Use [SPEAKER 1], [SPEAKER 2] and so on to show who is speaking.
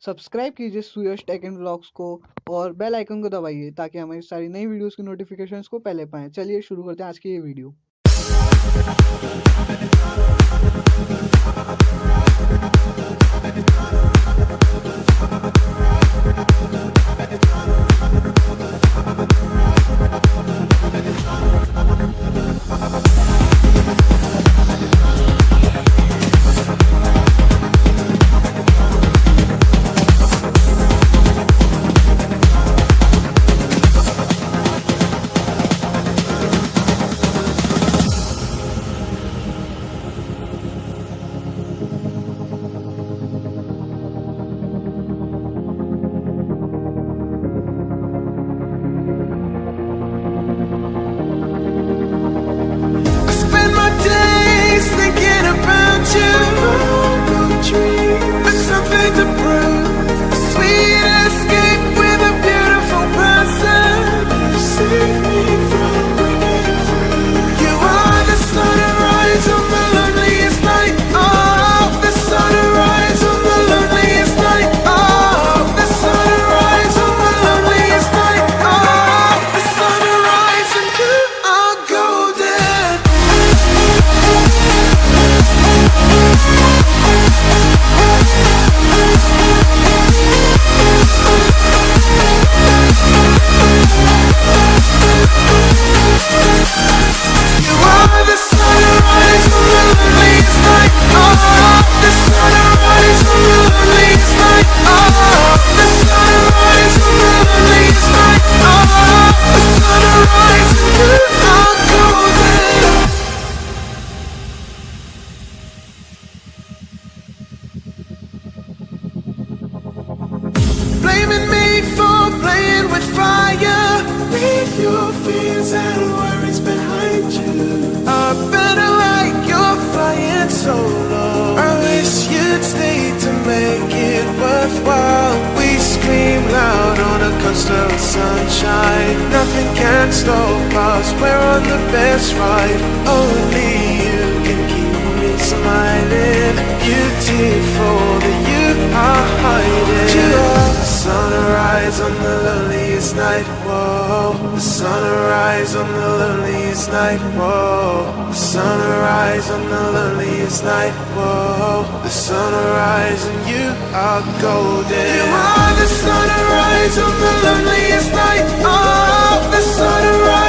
[SPEAKER 1] Subscribe कीजिए सुयश take and vlogs को और बेल आइकन को दबाइए ताकि हमारी सारी नई वीडियोस की नोटिफिकेशंस को पहले पाएं। चलिए शुरू करते हैं आज की ये video.
[SPEAKER 2] Blaming me for playing with fire. Leave your fears and worries behind you. I better like you're flying solo. I wish you'd stay to make it worthwhile. We scream loud on a coast of sunshine. Nothing can stop us, we're on the best ride. Only you can keep me smiling. Beautiful that you are hiding. You are the sunrise on the loneliest night. Whoa, the sunrise on the loneliest night. Whoa, the sunrise on the loneliest night. Whoa, the sunrise and you are golden. You are the sunrise on the loneliest night. Oh, the sunrise.